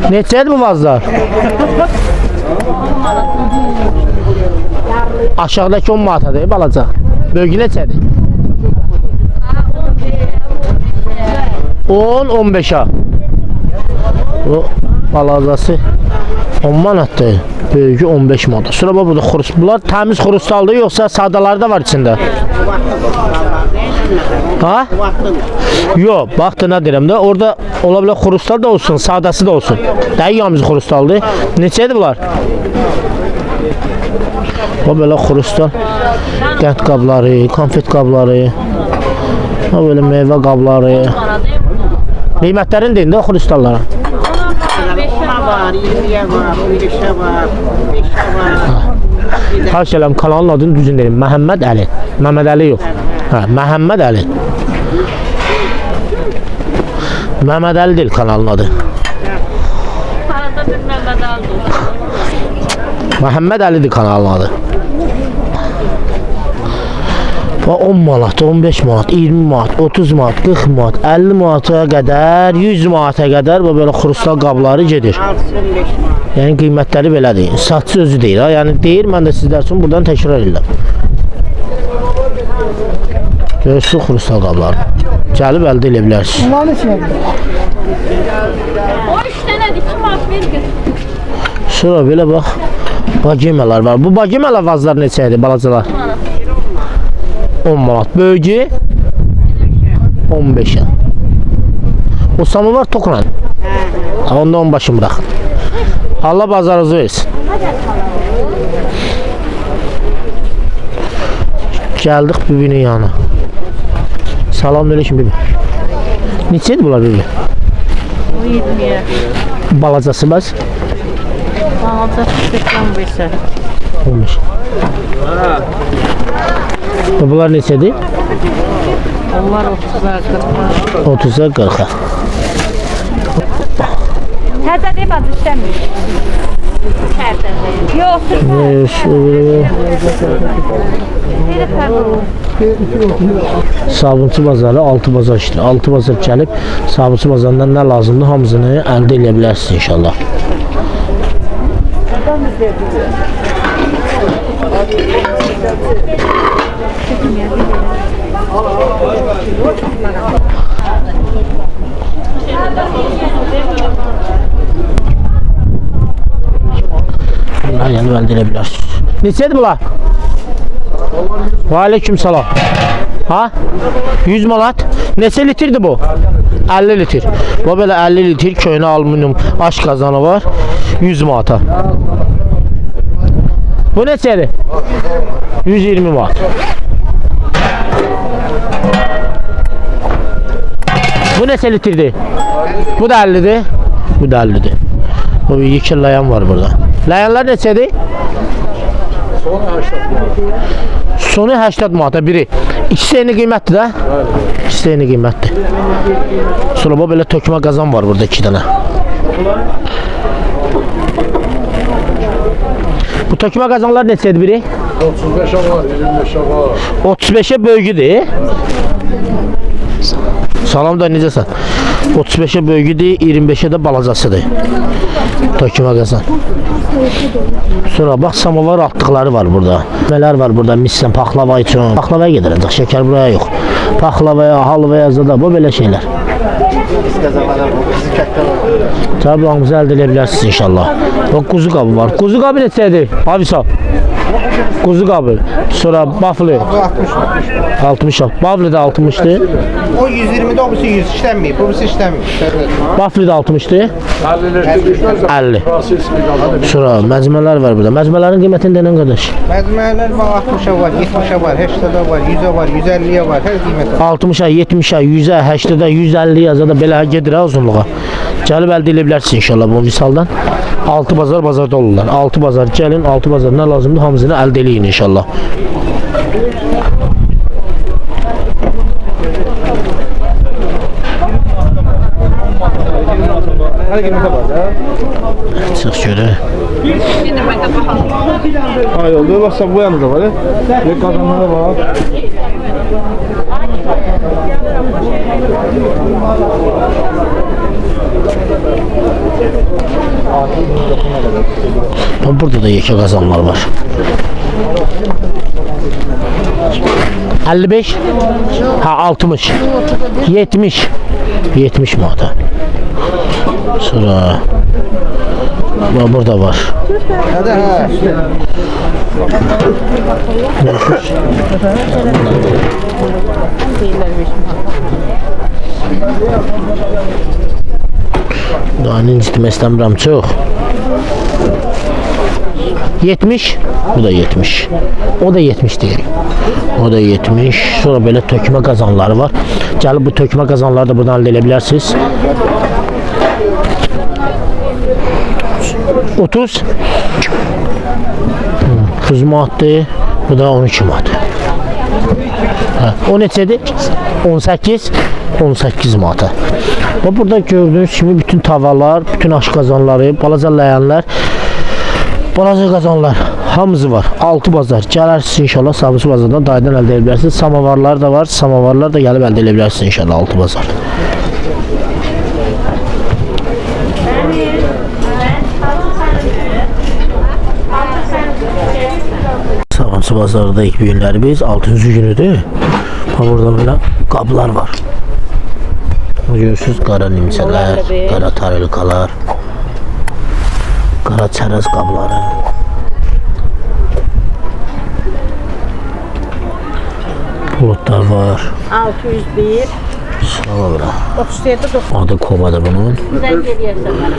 Neçədir bu vazlar? Aşağıdakı 10 manatadır balaca. Bölgü neçədir? 10-15'a. Bu balacası 10 manatdır. Bölgü 15 manat. Sonra burada xurus. Bunlar temiz xurustaldır yoksa sadaları da var içinde? Ha? Yok, baktı ne deyirəm də. Orada ola bilər xurustal da olsun, sadası da olsun. Dəqiqamiz xurustaldır. Neçədir bunlar? O belə xurustal. Qənd qabları, konfet qabları. O belə meyvə qabları. Qiymətlərini deyin də xurustallara. 5'e var, 20'ye var, 15'e var, 5'e var. Xahiş edirəm kanalın adını düzün deyin. Məhəmməd Əli. Məhəmməd Əli yox. Hə, Məhəmməd Əli. Məhəmməd Əli deyil kanalın adı. Arada bir Mehmet aldı. Məhəmməd Əlidir kanalın adı. 10 manat, 15 manat, 20 manat, 30 manat, 40 manat, 50 manata qədər, 100 manata qədər bu belə xurustal qabları gedir. 15 var. Yəni qiymətləri belədir. Satçı özü deyir ha. Yəni deyir, mən də sizlər üçün buradan təkrar edirəm. Görürsünüz xurustal qabları. Gəlib əldə edə bilərsiniz. 13 tane 2 manat verir. Sonra belə bax, bagemalar var. Bu bagemalar vazlar neçədir balacalar? 10 manat. Bölgü 15'e. O samovar tokla. Ondan başım bırakın. Allah bazarınızı versin. Geldik bibinin yanına. Selamünaleyküm bibi. Neçədir bunlar bibi? O 20'ye. Balacası bəs? Alacak 15'e. 15. Bunlar neçədir? Onlar 30'a 40'a. 30'a 40'a. Təzə deyib az istəmir. Tərdə. Yox, Sabunçu bazarı, altı bazar işdir. Altı bazar gəlib, sabunçu bazarından nə lazımdır hamısını əldə edə bilərsiniz inşallah. Bunlar yəni əldə edə bilərsiniz. Neçədir bunlar? Və aleyküm salam. Ha? 100 manat. Neçə litrdir bu? 50 litr. Bu belə 50 litr köhnə alüminium aş qazanı var. 100 manata. Bu neçədir? 120 manat. Bu neçə litrdir? Bu da 50'dir. Bu da 50'dir. Bu bir yekil layan var burada. Layanlar neçədir? Sonu 80 manata biri. İkisi eyni qiymətdir də? İkisi eyni qiymətdir. Sonra bu belə tökmə qazan var burada 2 dənə. Bu tökmə qazanlar neçədir biri? 35'e var, 25'e var. 35'e bölgüdür. Salam da necəsən? 35'e bölgüdür, 25'e də balacasıdır. Tökmə qazan. Sonra bax samovar atdıqları var burada. Nələr var burada? Misdən paxlava üçün. Paxlavaya gedirəcək, şəkər buraya yox. Paxlavaya, halvaya zada bu belə şeylər. Tabii hamımızı əldə edə bilərsiniz inşallah. Bax quzu qabı var. Quzu qabı neçədir? Avisa. Quzu qabı. Sonra baflı. 60. Baflı da 60'dır. O 120'de o birisi 100 işlenmiyor. Bu birisi işlenmiyor. Baflı da 60'dır. 50. Sonra məcmələr var burada. Məcmələrin qiymətini denən qardaş. Məcmuələr var 60'a var, 70'a var, 80'a var, 100'e var, 150'ye var. Her qiymət var. 60'a, 70'a, 100'ə, 80'ə, 150'yə zada belə gedir ha uzunluğa. Gəlib əldə edə bilərsiniz inşallah bu misaldan. 6 bazar bazarda olurlar. 6 bazar gəlin, 6 bazar nə lazımdır hamısını əldə eləyin inşallah. Her qiymətə var da. Çıx görək. Ay oldu. Baxsa bu yanında da var. Bir qazanları var. Burada da yekə qazanlar var. 55. Ha 60. 70. 70 manata. Sonra burada var. Hadi ha. Daha incitmək istəmirəm çox. 70. Bu da 70. O da 70 deyil. O da 70. Sonra böyle tökmə qazanları var. Gəlib bu tökmə qazanları da buradan əldə edə bilərsiniz. 30. 30 manatdır. Bu da 12 manat. O neçədir? 18. 18 manata. Və burada gördüğünüz kimi bütün tavalar, bütün aş qazanları, balaca layanlar, balaca qazanlar hamısı var. 6 bazar. Gələrsiniz inşallah Sabunçu bazardan dayıdan əldə edə bilərsiniz. Samavarlar da var. Samavarlar da gəlib əldə edə bilərsiniz inşallah 6 bazar. Sabunçu bazarda ilk günləri biz 6-cı günüdür. Burada böyle qablar var. Görürsünüz qara nimçələr, qara tarelkalar, qara çərəz qabları. Bulutlar var. 601. Sağ ol. 37 Adı kovadır bunun.90'dan gelirsen bana.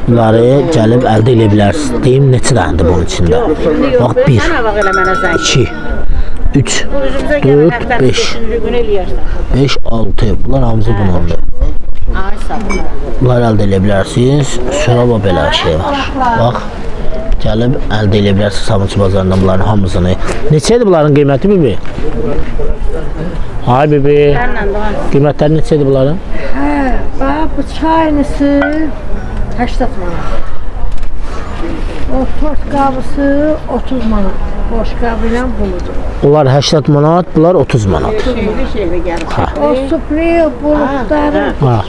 Bunları gəlib əldə edə bilərsiniz. Deyim neçə dənədir bunun içində. Bax 1, Sana bak elə mənə zəng. 2, 3, Bu üzümüzə gələn 4, həftənin 5, 5-ci günü eləyərsən. 5, 6. Bunlar hamısı bunundur. Ay sağ ol. Bunlar əldə edə bilərsiniz. Sonra belə şey var. Bax. Gəlib əldə edə bilərsiniz Sabunçu bazarından bunların hamısını. Neçədir bunların qiyməti bibi? Ay bibi. Səndən də var. Qiymətləri neçədir bunların? Bax bu çaynısı 80 manat. O toz qabısı 30 manat. Boş qabı ilə buludur. Onlar 80 manat, bunlar 30 manat. Şeyli gəlir. O supri bulutları, Ha.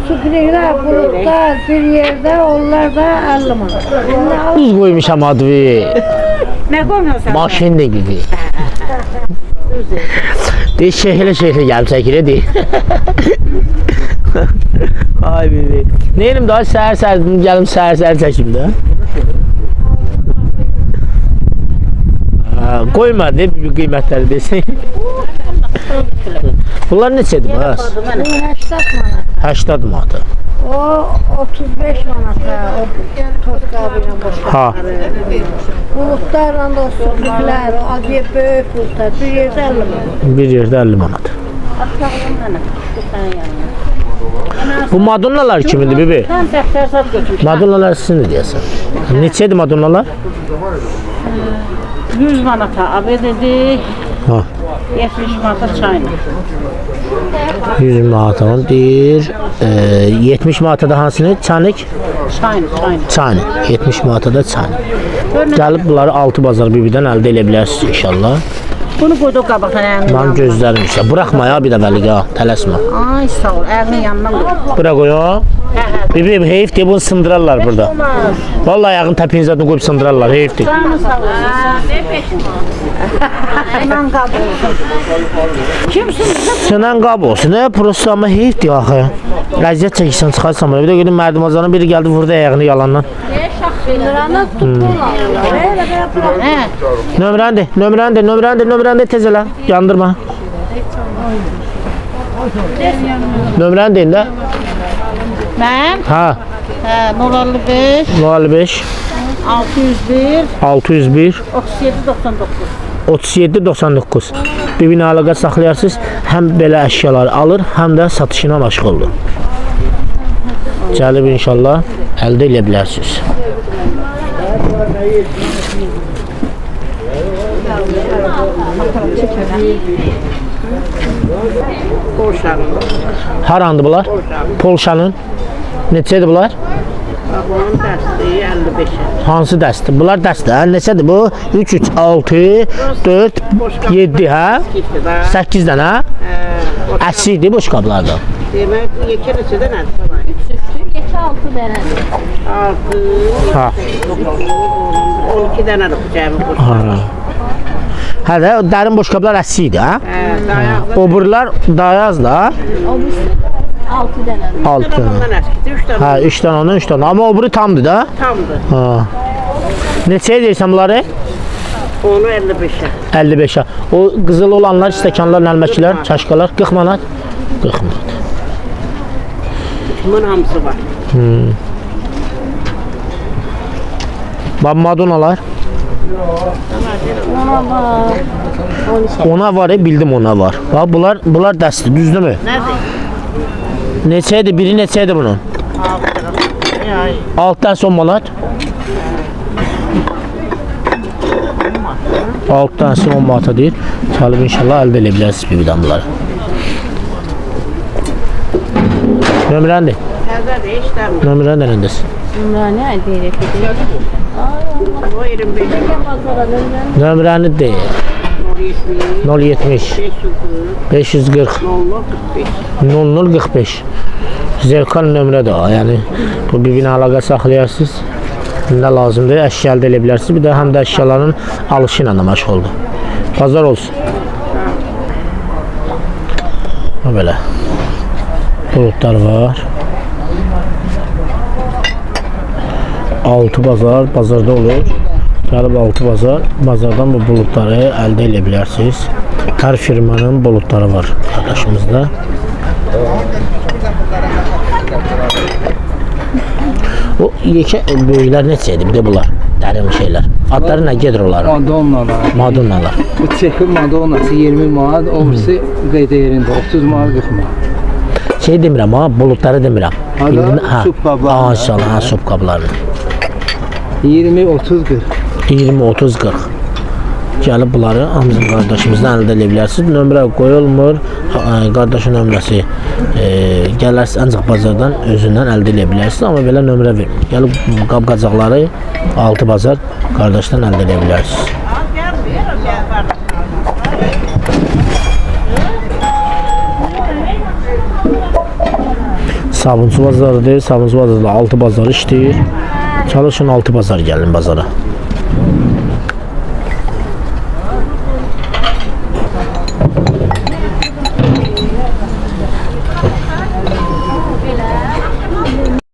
suprilər bulutlar bir yerdə, onlar da 50 manat. İndi al Buz qoymuşam adı. Nə qoymuyorsan? Maşin de gibi. De şehirle gelip çəkir de. Ay bibi. Neyim daha səhər gəlim səhər çəkim də. Qoyma de bir qiymətləri desin. Bunlar neçədir bəs? bu 80 manat. 80 manat. O 35 manata. O toz qabı ilə boş. Ha. Bulutlarla da o suprilər, o acı böyük bulutlar bir yerdə 50 manat. Bir yerdə 50 manat. Atmağım mənə. Bu sənin yanına. Bu madonnalar kimindir bibi? Sən dəftər zat götür. Madonnalar sizin deyəsən. Neçədir madonnalar? 100 manata abed edik. Ha. 70 manata çayla. 100 manatın deyir. 70 manata da hansını? Çanik? Çayla. Çani. 70 manata da çani. Gəlib bunları 6 bazar bibidən əldə edə bilərsiniz inşallah. Bunu qoyduq qabaqdan əlinin Mənim gözlərim isə. Buraxma ya bir də vəliqə, tələsmə. Ay sağ ol, əlinin yanına qoy. Bura qoy o. Bibi heyf deyib bunu sındırarlar burada. Vallahi ayağın təpinizə qoyub sındırarlar, heyf deyib. Canı sağ ol. Hemen qabı olsun. Kimsin? Səndən qab olsun, prosto amma heyf deyib axı. Əziyyət çəkirsən, çıxarsan bana. Bir də gördüm mərdimazana biri gəldi, vurdu ayağını yalandan. Nömrəni de tez elə, yandırma. Nömrəni deyin də. Mən? Ha, 055 55 601 601 3799. 3799. Bibinə əlaqə saxlayarsınız. Həm belə əşyaları alır, həm də satışına məşğuldur. Gəlib inşallah əldə edə bilərsiniz. Harandı bunlar? Polşanın. Neçədir bunlar? Bunun dəstəyi 55. Hansı dəstdir? Bunlar dəstdir. Neçədir bu? 3, 3, 6, 4, 7, hə? 8 dənə. Əslidir boş qablardan. Demək, yekə neçədə nədir? 6 dənədir. 6, Ha. 12 dənə də cəmi boş. Ha. Hə də dərin boşqablar əsli idi, ha? Dayaqlı. O buralar dayaz da. O birisi 6 dənədir. 6 dənə. Ondan əskidir, 3 dənə Hə, 3 dənə ondan 3 dənə. Amma o biri tamdır da. tamdır. Ha. Neçəyə deyirsən bunları? Onu 55'e. 55'e. O qızıl olanlar, stəkanlar, nəlməkilər, çaşkalar 40 manat. 40 manat. Bunun hamısı var. Bax madonalar. Ona var. Ona var, bildim ona var. Bax bunlar dəsti, düzdürmü? Nədir? Neçəyədir? Biri neçəyədir bunun? 6 dənə 10 manat. 6 dənəsi 10 manata deyir. Çalıb inşallah əldə edə bilərsiniz bibidən bunları. Nömrəndir. Təzədir, işləmir. Nömrən nərəndəsin? Bunlar nə deyirək ki? O 25, Nömrəni deyir. 070, 070 540, 540 045. 0045. Zerkal nömrədir o. Yəni bu bibinə əlaqə saxlayarsınız. Nə lazımdır? Əşya əldə edə bilərsiniz. Bir də həm də əşyaların alışı ilə də məşğuldur. Bazar olsun. Ha belə. Bulutlar var. 6 bazar, bazarda olur. Gəlib 6 bazar, bazardan bu bulutları əldə edə bilərsiniz. Hər firmanın bulutları var qardaşımızda. O yekə böyüklər neçəyədir? Bir də bunlar, dərin şeylər. Adları nə gedir onların? Madonnalar. Madonnalar. Bu çexin Madonnası 20 manat, o birisi qeydə yerində 30 manat 40 manat. Şey demirəm ha, bulutları demirəm. Hada sup qablarını. Ha, inşallah, ha, sup qablarını. 20 30 40. 20, 30, 40. Gəlib bunları hamısını qardaşımızdan əldə edə bilərsiniz. Nömrə qoyulmur. Qardaşın nömrəsi gələrsiz ancaq bazardan özündən əldə edə bilərsiniz. Amma belə nömrə verin. Gəlib qab-qacaqları 6 bazar qardaşdan əldə edə bilərsiniz. Sabunçu bazarıdır. Sabunçu bazarında 6 bazar işləyir. Çalışın 6 bazar gəlin bazara.